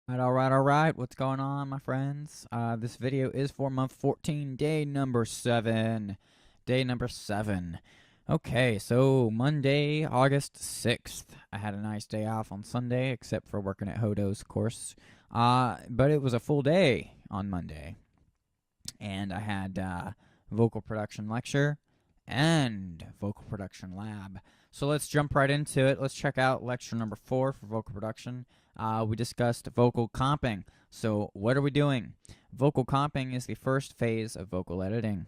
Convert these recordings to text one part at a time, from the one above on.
All right. What's going on, my friends? This video is for month 14, day number 7. Day number 7. Okay, so Monday, August 6th. I had a nice day off on Sunday, except for working at Hodo's, of course. But it was a full day on Monday. And I had vocal production lecture and vocal production lab. So let's jump right into it. Let's check out lecture number 4 for vocal production. We discussed vocal comping. So, what are we doing? Vocal comping is the first phase of vocal editing.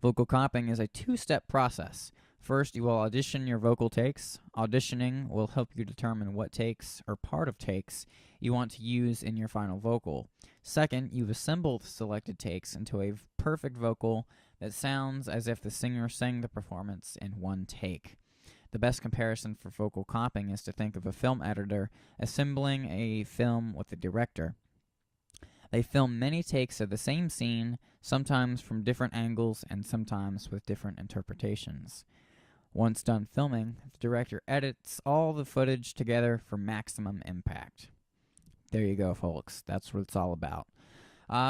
Vocal comping is a two-step process. First, you will audition your vocal takes. Auditioning will help you determine what takes or part of takes you want to use in your final vocal. Second, you've assembled selected takes into a perfect vocal that sounds as if the singer sang the performance in one take. The best comparison for vocal comping is to think of a film editor assembling a film with a director. They film many takes of the same scene, sometimes from different angles and sometimes with different interpretations. Once done filming, the director edits all the footage together for maximum impact. There you go, folks. That's what it's all about.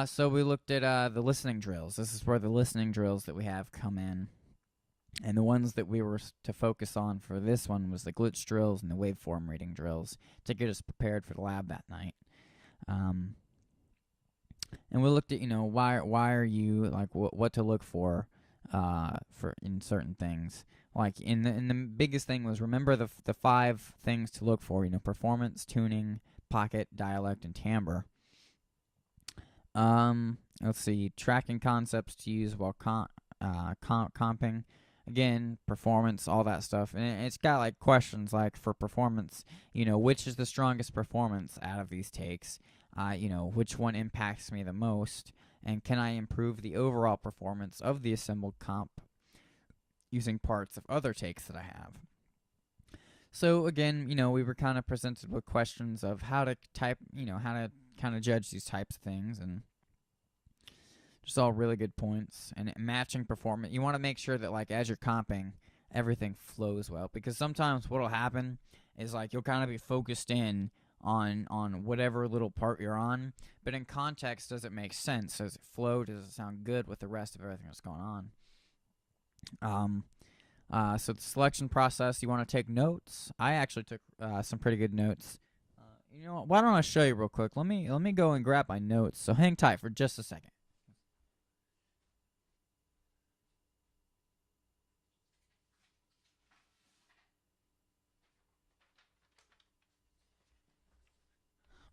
So we looked at the listening drills. This is where the listening drills that we have come in. And the ones that we were to focus on for this one was the glitch drills and the waveform reading drills to get us prepared for the lab that night. And we looked at, why are you, like, what to look for in certain things. Like, in the biggest thing was, remember the 5 things to look for, performance, tuning, pocket, dialect, and timbre. Let's see, tracking concepts to use while comping. Again, performance, all that stuff. And it's got, like, questions like, for performance, which is the strongest performance out of these takes? Which one impacts me the most? And can I improve the overall performance of the assembled comp using parts of other takes that I have? So again, we were kind of presented with questions of how to type, how to kind of judge these types of things, and just all really good points. And matching performance, you want to make sure that, like, as you're comping, everything flows well, because sometimes what'll happen is, like, you'll kind of be focused in on whatever little part you're on, but in context, does it make sense? Does it flow? Does it sound good with the rest of everything that's going on? So the selection process, you want to take notes. I actually took some pretty good notes. You know what? Why don't I show you real quick? Let me go and grab my notes. So hang tight for just a second.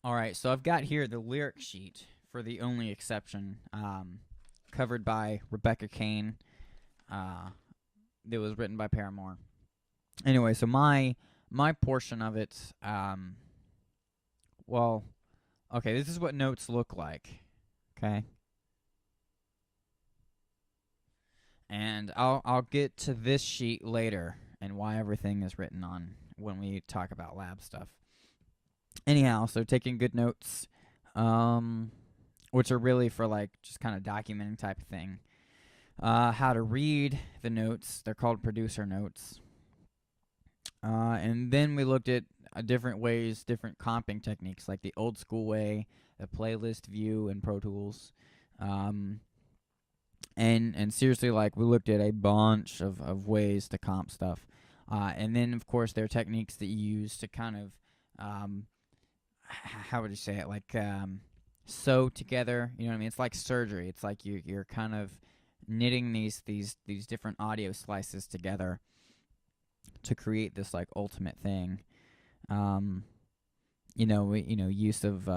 All right, so I've got here the lyric sheet for The Only Exception, covered by Rebecca Kane. That was written by Paramore. Anyway, so my portion of it, well, okay, this is what notes look like. Okay, and I'll get to this sheet later and why everything is written on when we talk about lab stuff. Anyhow, so taking good notes, which are really for, like, just kind of documenting type of thing. How to read the notes. They're called producer notes. And then we looked at different ways, different comping techniques, like the old school way, the playlist view in Pro Tools. And seriously, like, we looked at a bunch of ways to comp stuff. And then, of course, there are techniques that you use to kind of, how would you say it, like, sew together. You know what I mean? It's like surgery. It's like you're kind of knitting these different audio slices together to create this, like, ultimate thing. Use of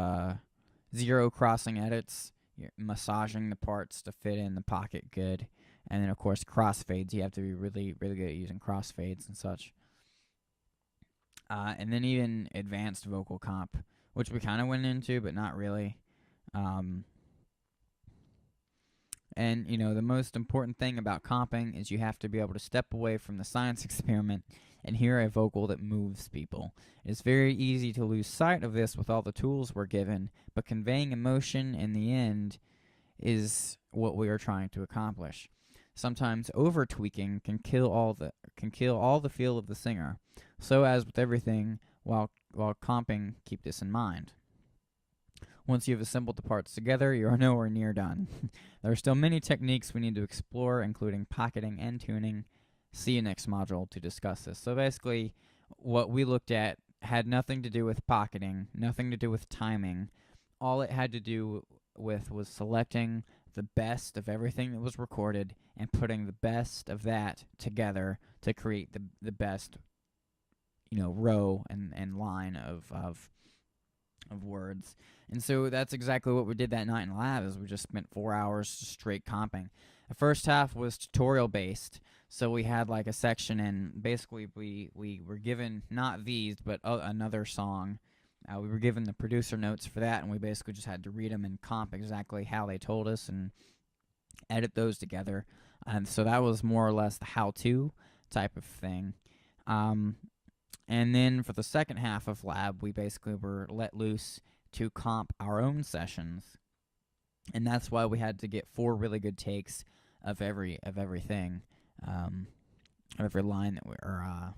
zero crossing edits. You're massaging the parts to fit in the pocket good, and then, of course, crossfades. You have to be really really good at using crossfades and such. And then even advanced vocal comp, which we kind of went into, but not really. And, the most important thing about comping is you have to be able to step away from the science experiment and hear a vocal that moves people. It's very easy to lose sight of this with all the tools we're given, but conveying emotion in the end is what we are trying to accomplish. Sometimes over tweaking can kill all the feel of the singer. So as with everything, while comping, keep this in mind. Once you've assembled the parts together, you are nowhere near done. There are still many techniques we need to explore, including pocketing and tuning. See you next module to discuss this. So basically, what we looked at had nothing to do with pocketing, nothing to do with timing. All it had to do with was selecting the best of everything that was recorded and putting the best of that together to create the best, row and line of words. And so that's exactly what we did that night in lab. Is we just spent 4 hours straight comping. The first half was tutorial based, so we had like a section, and basically we were given not these but another song. We were given the producer notes for that, and we basically just had to read them and comp exactly how they told us and edit those together. And so that was more or less the how-to type of thing. And then for the second half of lab, we basically were let loose to comp our own sessions, and that's why we had to get 4 really good takes of everything, every line that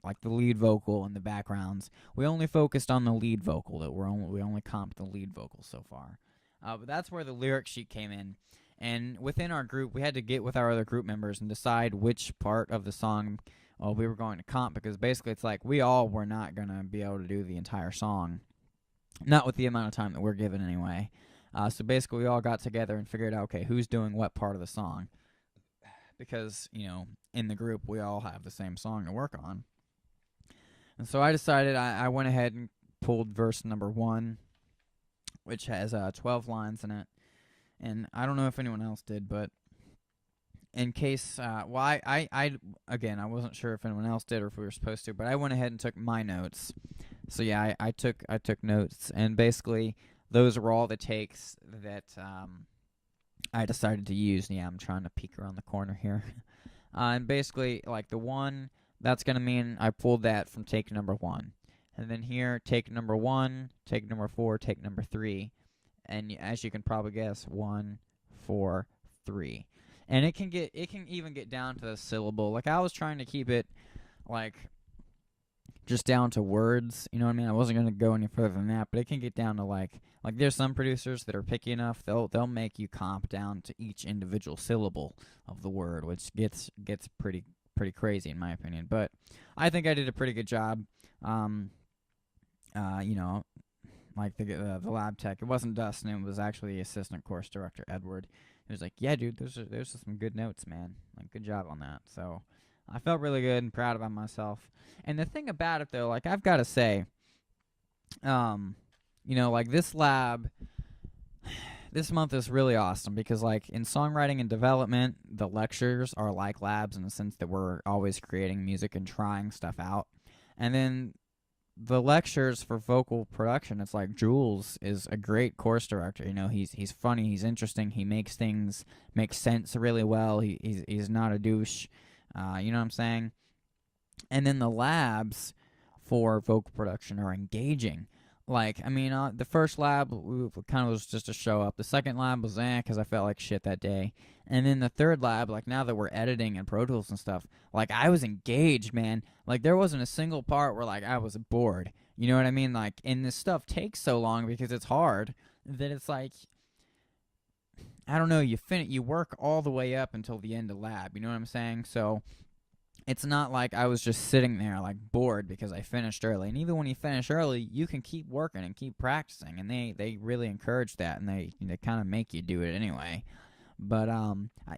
like the lead vocal and the backgrounds. We only focused on the lead vocal. We only comped the lead vocal so far. But that's where the lyric sheet came in. And within our group, we had to get with our other group members and decide which part of the song we were going to comp, because basically it's like we all were not going to be able to do the entire song. Not with the amount of time that we're given anyway. So basically we all got together and figured out, okay, who's doing what part of the song. Because, in the group, we all have the same song to work on. And so I decided I went ahead and pulled verse number 1, which has 12 lines in it. And I don't know if anyone else did, but in case, I wasn't sure if anyone else did or if we were supposed to, but I went ahead and took my notes. So yeah, I took notes, and basically those were all the takes that I decided to use. Yeah, I'm trying to peek around the corner here. And basically, like the 1, that's going to mean I pulled that from take number 1. And then here, take number 1, take number 4, take number 3. And as you can probably guess, 1, 4, 3. And it can even get down to the syllable. Like, I was trying to keep it, like, just down to words, you know what I mean? I wasn't going to go any further than that, but it can get down to, like there's some producers that are picky enough, they'll make you comp down to each individual syllable of the word, which gets pretty crazy in my opinion. But I think I did a pretty good job. Like the lab tech, it wasn't Dustin, it was actually the assistant course director, Edward. He was like, yeah, dude, there's some good notes, man. Like, good job on that. So I felt really good and proud about myself. And the thing about it, though, like, I've got to say, like, this lab, this month is really awesome because, like, in songwriting and development, the lectures are like labs in the sense that we're always creating music and trying stuff out. And then the lectures for vocal production, it's like Jules is a great course director. He's funny, he's interesting, he makes things make sense really well. He's not a douche. You know what I'm saying? And then the labs for vocal production are engaging. Like, the first lab kind of was just a show up. The second lab was because I felt like shit that day. And then the third lab, like, now that we're editing and Pro Tools and stuff, like, I was engaged, man. Like, there wasn't a single part where, like, I was bored. You know what I mean? Like, and this stuff takes so long because it's hard that it's like, I don't know, you work all the way up until the end of lab. You know what I'm saying? So it's not like I was just sitting there, like, bored because I finished early. And even when you finish early, you can keep working and keep practicing. And they really encourage that, and they kind of make you do it anyway. But,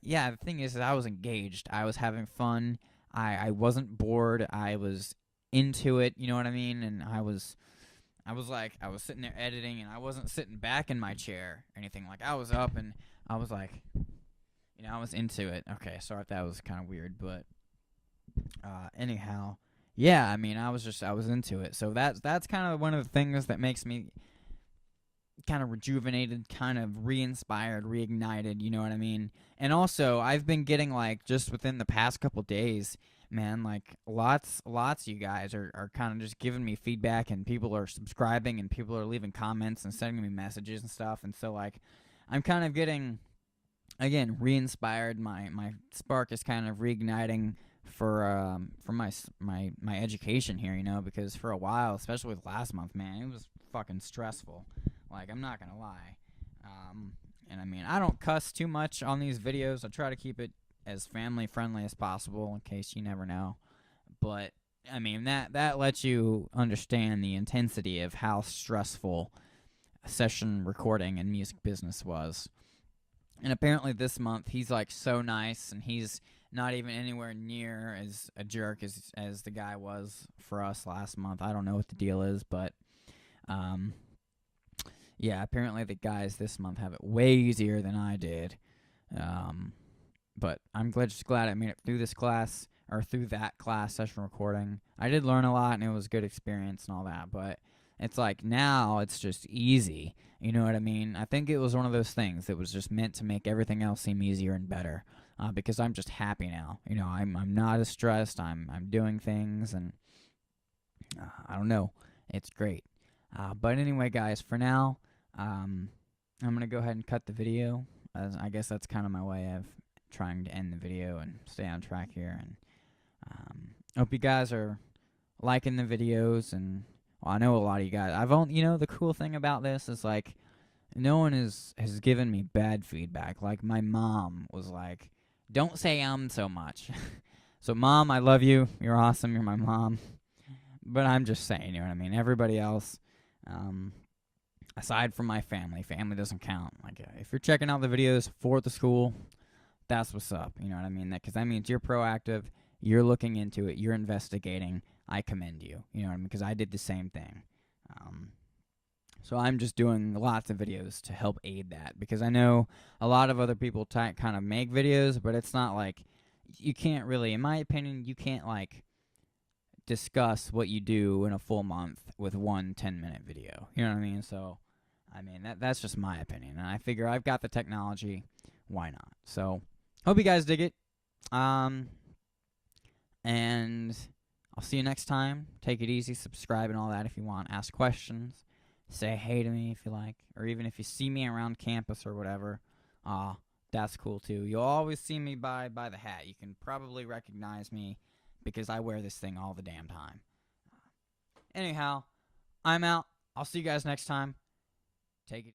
yeah, the thing is I was engaged. I was having fun. I wasn't bored. I was into it, you know what I mean? And I was sitting there editing, and I wasn't sitting back in my chair or anything. Like, I was up, and I was like, I was into it. Okay, sorry if that was kind of weird, but anyhow, yeah, I was into it. So that's kind of one of the things that makes me kind of rejuvenated, kind of re-inspired, reignited, you know what I mean? And also, I've been getting, like, just within the past couple days, man, like, lots of you guys are kind of just giving me feedback, and people are subscribing, and people are leaving comments and sending me messages and stuff. And so, like, I'm kind of getting, again, re-inspired. My spark is kind of reigniting for my education here, because for a while, especially with last month, man, it was fucking stressful. Like, I'm not gonna lie. And I mean, I don't cuss too much on these videos. I try to keep it as family friendly as possible in case you never know. But I mean, that lets you understand the intensity of how stressful session recording and music business was. And apparently this month he's like so nice, and he's not even anywhere near as a jerk as the guy was for us last month. I don't know what the deal is, but um yeah, apparently the guys this month have it way easier than I did. Um but I'm just glad I made it through this class, or through that class session recording. I did learn a lot, and it was a good experience and all that, but it's like now it's just easy. You know what I mean? I think it was one of those things that was just meant to make everything else seem easier and better. Because I'm just happy now. You know, I'm not as stressed. I'm doing things, and I don't know. It's great. But anyway, guys, for now, I'm gonna go ahead and cut the video. I guess that's kind of my way of trying to end the video and stay on track here. And hope you guys are liking the videos. And well, I know a lot of you guys. I've only, the cool thing about this is like no one has given me bad feedback. Like my mom was like, "Don't say so much." So mom, I love you. You're awesome. You're my mom. But I'm just saying, you know what I mean? Everybody else, aside from my family doesn't count. Like, if you're checking out the videos for the school, that's what's up. You know what I mean? Because that means you're proactive, you're looking into it, you're investigating. I commend you. You know what I mean? Because I did the same thing. So I'm just doing lots of videos to help aid that. Because I know a lot of other people kind of make videos, but it's not like, you can't really, in my opinion, you can't like discuss what you do in a full month with one 10-minute video. You know what I mean? So, I mean, that's just my opinion. And I figure I've got the technology. Why not? So, hope you guys dig it. And I'll see you next time. Take it easy. Subscribe and all that if you want. Ask questions. Say hey to me if you like. Or even if you see me around campus or whatever. That's cool too. You'll always see me by the hat. You can probably recognize me because I wear this thing all the damn time. Anyhow, I'm out. I'll see you guys next time. Take it.